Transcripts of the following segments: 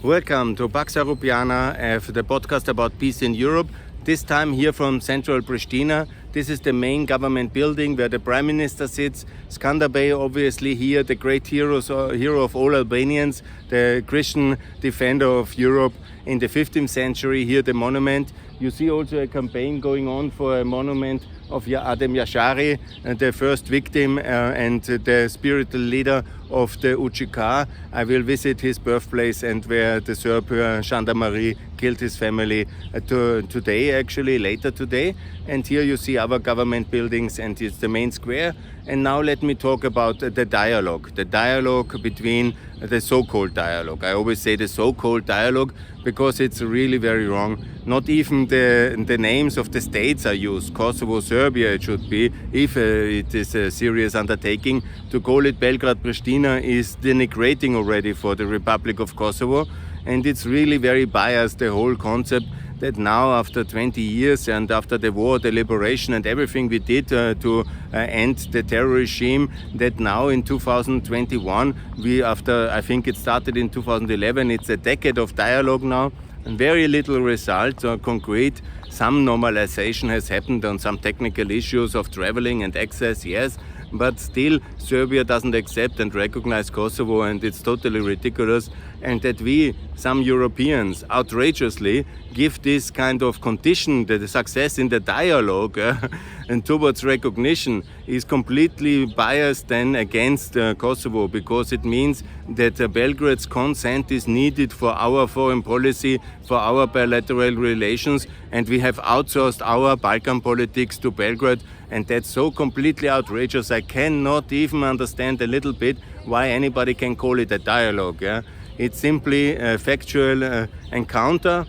Welcome to Pax Europiana, the podcast about peace in Europe. This time here from central Pristina. This is the main government building where the Prime Minister sits. Skanderbeg, obviously here, the great hero of all Albanians, the Christian defender of Europe in the 15th century. Here the monument. You see also a campaign going on for a monument of Adem Yashari, the first victim and the spiritual leader of the UCK. I will visit his birthplace and where the Serb gendarmerie killed his family today, actually, later today. And here you see our government buildings and it's the main square. And now let me talk about the dialogue between the so-called dialogue. I always say the so-called dialogue because it's really very wrong. Not even the names of the states are used. Kosovo, Serbia it should be, if it is a serious undertaking. To call it Belgrade-Pristina is denigrating already for the Republic of Kosovo. And it's really very biased, the whole concept, that now after 20 years and after the war, the liberation and everything we did to end the terror regime, that now in 2021, I think it started in 2011, it's a decade of dialogue now, and very little result concrete. Some normalization has happened on some technical issues of traveling and access, yes, but still Serbia doesn't accept and recognize Kosovo, and it's totally ridiculous. And that we, some Europeans, outrageously give this kind of condition, the success in the dialogue and towards recognition is completely biased then against Kosovo, because it means that Belgrade's consent is needed for our foreign policy, for our bilateral relations, and we have outsourced our Balkan politics to Belgrade, and that's so completely outrageous. I cannot even understand a little bit why anybody can call it a dialogue. Yeah? It's simply a factual encounter.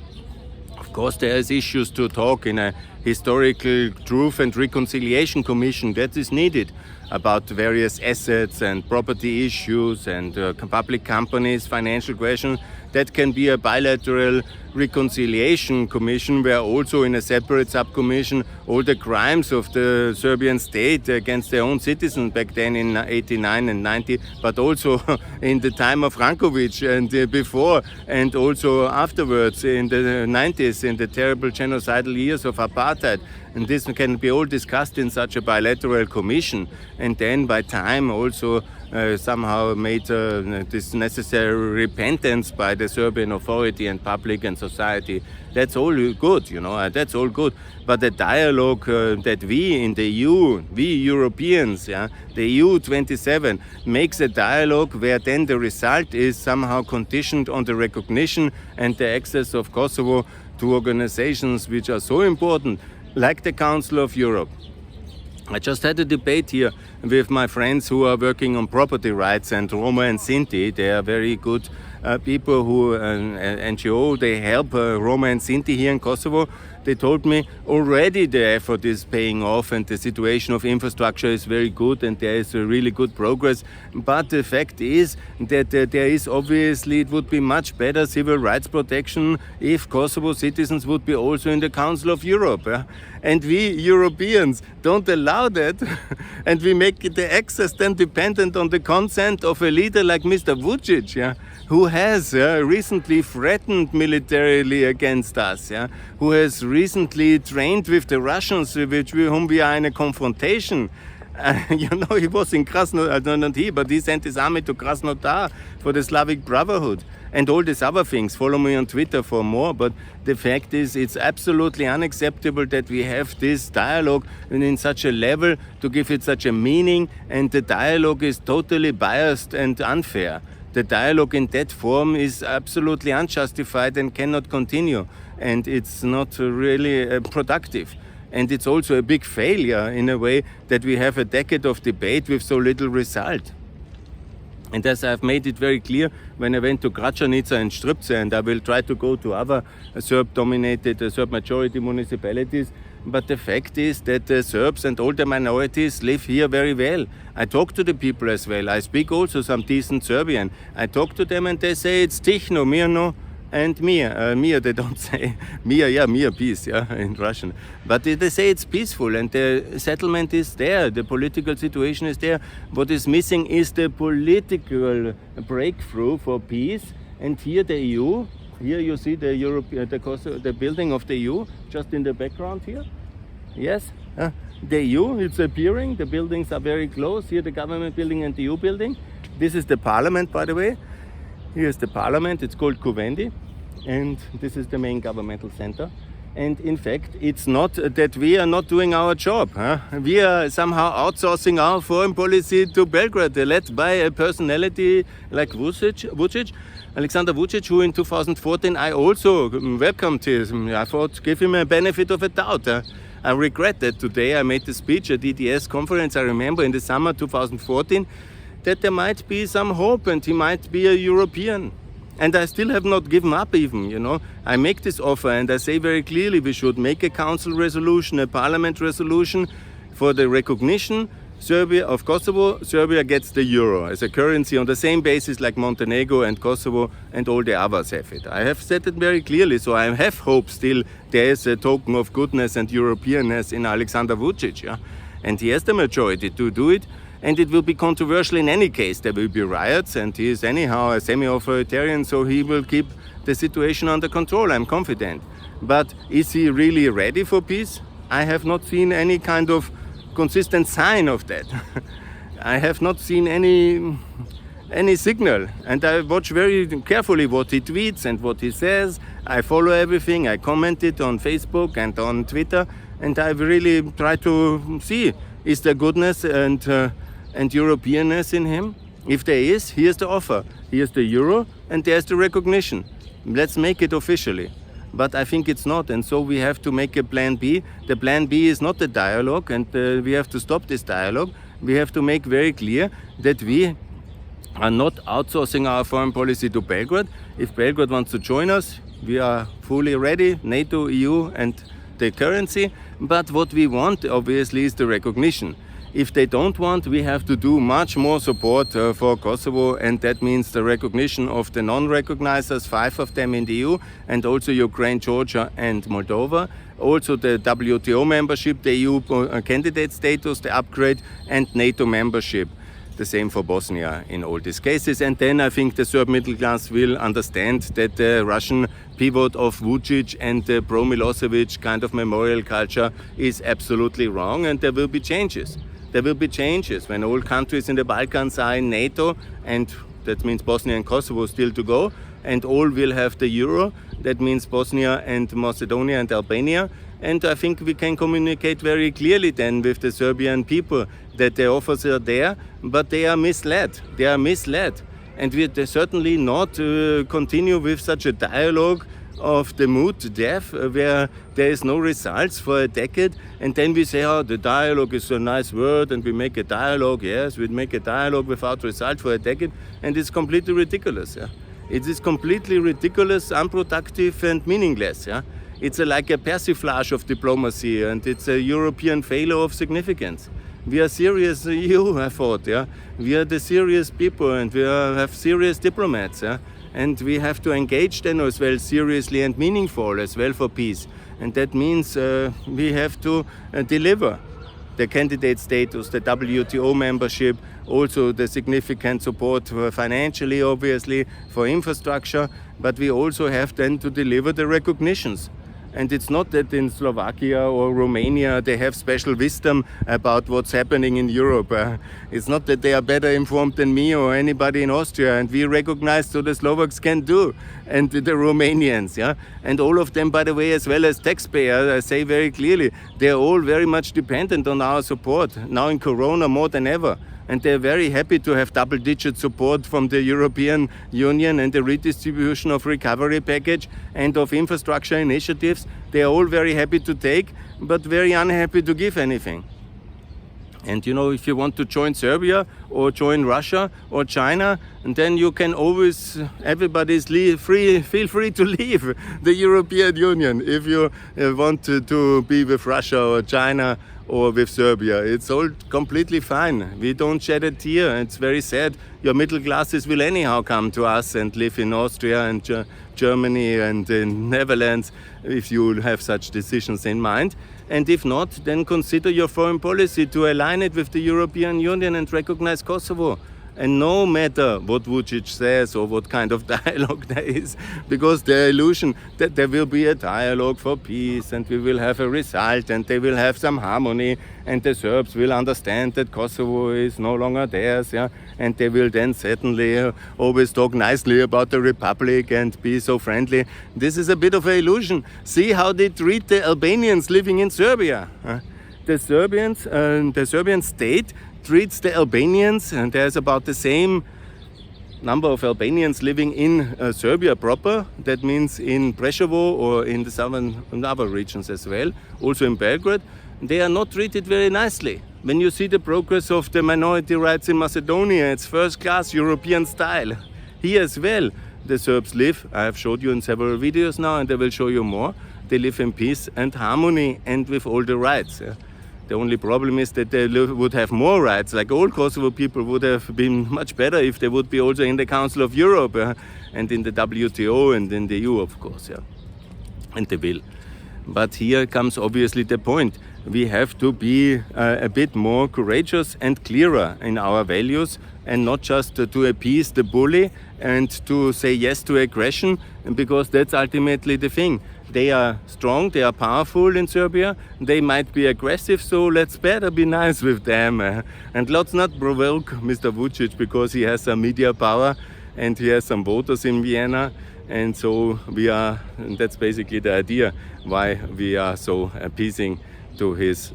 Of course, there is issues to talk in a historical truth and reconciliation commission that is needed about various assets and property issues and public companies, financial questions. That can be a bilateral reconciliation commission where also in a separate subcommission all the crimes of the Serbian state against their own citizens back then in 89 and 90, but also in the time of Rankovic and before and also afterwards in the 90s, in the terrible genocidal years of apartheid. And this can be all discussed in such a bilateral commission, and then by time also somehow made this necessary repentance by the Serbian authority and public and society. That's all good, that's all good. But the dialogue that we in the EU, we Europeans, the EU 27, makes a dialogue where then the result is somehow conditioned on the recognition and the access of Kosovo to organizations which are so important, like the Council of Europe. I just had a debate here with my friends who are working on property rights and Roma and Sinti. They are very good people who, NGO, they help Roma and Sinti here in Kosovo. They told me already the effort is paying off and the situation of infrastructure is very good and there is a really good progress. But the fact is that there is obviously, it would be much better civil rights protection if Kosovo citizens would be also in the Council of Europe. And we Europeans don't allow that and we make the access then dependent on the consent of a leader like Mr. Vucic, who has recently threatened militarily against us, who has recently trained with the Russians, whom we are in a confrontation. He was in Krasnodar, not he, but he sent his army to Krasnodar for the Slavic Brotherhood and all these other things. Follow me on Twitter for more, but the fact is it's absolutely unacceptable that we have this dialogue in such a level to give it such a meaning, and the dialogue is totally biased and unfair. The dialogue in that form is absolutely unjustified and cannot continue, and it's not really productive. And it's also a big failure in a way that we have a decade of debate with so little result. And as I've made it very clear when I went to Gračanica and Štrpce, and I will try to go to other Serb-dominated, Serb-majority municipalities, but the fact is that the Serbs and all the minorities live here very well. I talk to the people as well. I speak also some decent Serbian. I talk to them and they say it's Tihno, Mirno, and Mir. Mir, they don't say. Mir, peace, in Russian. But they say it's peaceful and the settlement is there. The political situation is there. What is missing is the political breakthrough for peace And here the EU, here you see the building of the EU, just in the background here. Yes, the EU, it's appearing, the buildings are very close, here the government building and the EU building. This is the parliament, by the way. Here's the parliament, it's called Kuvendi, and this is the main governmental center. And in fact, it's not that we are not doing our job. We are somehow outsourcing our foreign policy to Belgrade, led by a personality like Vucic, Alexander Vucic, who in 2014 I also welcomed him. I thought, give him a benefit of a doubt. I regret that today I made a speech at EDS conference, I remember in the summer 2014, that there might be some hope and he might be a European. And I still have not given up even, you know. I make this offer and I say very clearly we should make a council resolution, a parliament resolution for the recognition of Kosovo. Serbia gets the euro as a currency on the same basis like Montenegro and Kosovo and all the others have it. I have said it very clearly, so I have hope still there is a token of goodness and Europeanness in Alexander Vucic. Yeah? And he has the majority to do it. And it will be controversial in any case. There will be riots and he is anyhow a semi-authoritarian, so he will keep the situation under control, I'm confident. But is he really ready for peace? I have not seen any kind of consistent sign of that. I have not seen any signal. And I watch very carefully what he tweets and what he says. I follow everything. I comment it on Facebook and on Twitter. And I really try to see, is there goodness and Europeanness in him? If there is, here's the offer. Here's the euro and there's the recognition. Let's make it officially. But I think it's not, and so we have to make a plan B. The plan B is not the dialogue, and we have to stop this dialogue. We have to make very clear that we are not outsourcing our foreign policy to Belgrade. If Belgrade wants to join us, we are fully ready, NATO, EU and the currency. But what we want, obviously, is the recognition. If they don't want, we have to do much more support for Kosovo, and that means the recognition of the non-recognizers, 5 of them in the EU, and also Ukraine, Georgia and Moldova. Also the WTO membership, the EU candidate status, the upgrade, and NATO membership. The same for Bosnia in all these cases. And then I think the Serb middle class will understand that the Russian pivot of Vucic and the pro-Milosevic kind of memorial culture is absolutely wrong, and there will be changes. There will be changes when all countries in the Balkans are in NATO, and that means Bosnia and Kosovo still to go, and all will have the euro. That means Bosnia and Macedonia and Albania. And I think we can communicate very clearly then with the Serbian people that the offers are there, but they are misled. They are misled. And we certainly not continue with such a dialogue of the mood to death where there is no results for a decade, and then we say, oh, the dialogue is a nice word and we make a dialogue. Yes, we make a dialogue without result for a decade, and it's completely ridiculous. Yeah? It is completely ridiculous, unproductive and meaningless. Yeah? It's like a persiflage of diplomacy, and it's a European failure of significance. We are serious EU, I thought. Yeah? We are the serious people, and we have serious diplomats. Yeah? And we have to engage then as well seriously and meaningful as well for peace. And that means we have to deliver the candidate status, the WTO membership, also the significant support financially, obviously, for infrastructure. But we also have then to deliver the recognitions. And it's not that in Slovakia or Romania they have special wisdom about what's happening in Europe. It's not that they are better informed than me or anybody in Austria, and we recognize so the Slovaks can do, and the Romanians, yeah. And all of them, by the way, as well as taxpayers, I say very clearly, they're all very much dependent on our support, now in Corona more than ever. And they're very happy to have double-digit support from the European Union and the redistribution of recovery package and of infrastructure initiatives. They are all very happy to take, but very unhappy to give anything. And you know, if you want to join Serbia or join Russia or China, and then you can always, everybody's feel free to leave the European Union if you want to be with Russia or China or with Serbia. It's all completely fine. We don't shed a tear. It's very sad. Your middle classes will anyhow come to us and live in Austria and Germany and in Netherlands if you have such decisions in mind. And if not, then consider your foreign policy to align it with the European Union and recognize Kosovo. And no matter what Vucic says or what kind of dialogue there is, because the illusion that there will be a dialogue for peace and we will have a result and they will have some harmony and the Serbs will understand that Kosovo is no longer theirs, yeah, and they will then certainly always talk nicely about the republic and be so friendly. This is a bit of an illusion. See how they treat the Albanians living in Serbia. The Serbian state treats the Albanians, and there's about the same number of Albanians living in Serbia proper. That means in Preševo or in the southern and other regions as well, also in Belgrade. They are not treated very nicely. When you see the progress of the minority rights in Macedonia, it's first-class European style. Here as well, the Serbs live, I have showed you in several videos now and I will show you more, they live in peace and harmony and with all the rights. The only problem is that they would have more rights, like all Kosovo people would have been much better if they would be also in the Council of Europe and in the WTO and in the EU, of course, and they will. But here comes obviously the point. We have to be a bit more courageous and clearer in our values and not just to appease the bully and to say yes to aggression, because that's ultimately the thing. They are strong, they are powerful in Serbia, they might be aggressive, so let's better be nice with them. And let's not provoke Mr. Vucic because he has some media power and he has some voters in Vienna. And so and that's basically the idea why we are so appeasing to his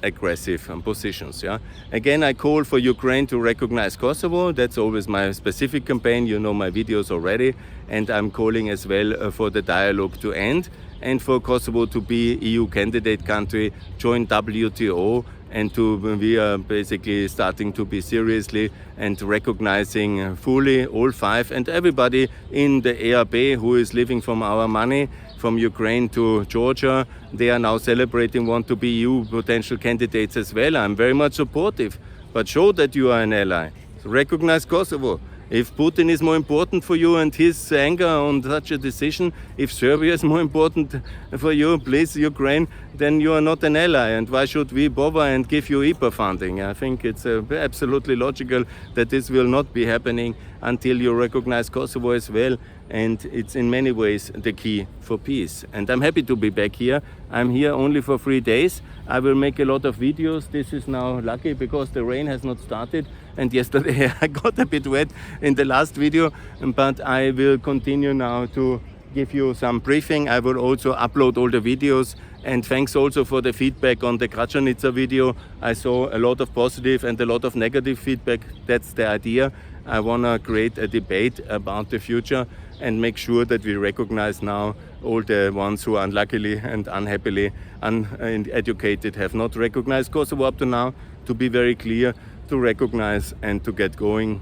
aggressive positions. Again, I call for Ukraine to recognize Kosovo. That's always my specific campaign. You know my videos already. And I'm calling as well for the dialogue to end and for Kosovo to be EU candidate country, join WTO, and we are basically starting to be seriously and recognizing fully all five and everybody in the ERB who is living from our money, from Ukraine to Georgia. They are now celebrating, want to be EU potential candidates as well. I'm very much supportive, but show that you are an ally. Recognize Kosovo. If Putin is more important for you and his anger on such a decision, if Serbia is more important for you, please, Ukraine, then you are not an ally. And why should we bother and give you IPA funding? I think it's absolutely logical that this will not be happening until you recognize Kosovo as well. And it's in many ways the key for peace. And I'm happy to be back here. I'm here only for 3 days. I will make a lot of videos. This is now lucky because the rain has not started. And yesterday I got a bit wet in the last video, but I will continue now to give you some briefing. I will also upload all the videos. And thanks also for the feedback on the Gračanica video. I saw a lot of positive and a lot of negative feedback. That's the idea. I want to create a debate about the future and make sure that we recognize now all the ones who unluckily and unhappily uneducated have not recognized Kosovo up to now, to be very clear, to recognize and to get going.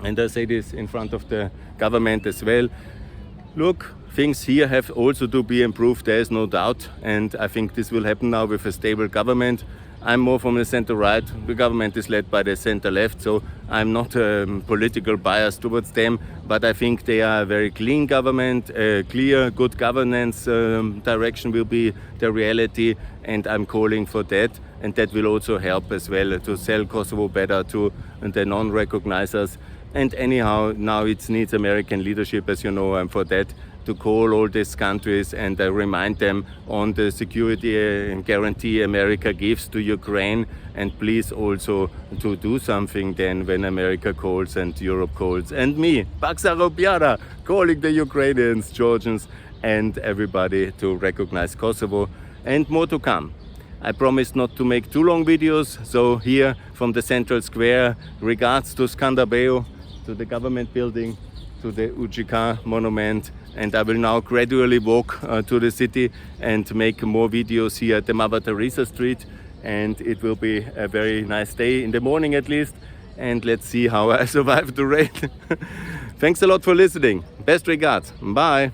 And I say this in front of the government as well. Look, things here have also to be improved, there is no doubt, and I think this will happen now with a stable government. I'm more from the center-right, the government is led by the center-left, so I'm not political bias towards them, but I think they are a very clean government, a clear, good governance direction will be the reality, and I'm calling for that, and that will also help as well to sell Kosovo better to the non-recognizers. And anyhow, now it needs American leadership, as you know, I'm for that, to call all these countries and remind them on the security guarantee America gives to Ukraine, and please also to do something then when America calls and Europe calls. And me, Paksaropiara, calling the Ukrainians, Georgians and everybody to recognize Kosovo, and more to come. I promised not to make too long videos, so here from the central square, regards to Skanderbeu, to the government building, to the UGK monument, and I will now gradually walk to the city and make more videos here at the Mother Teresa Street, and it will be a very nice day, in the morning at least, and let's see how I survive the rain. Thanks a lot for listening. Best regards. Bye.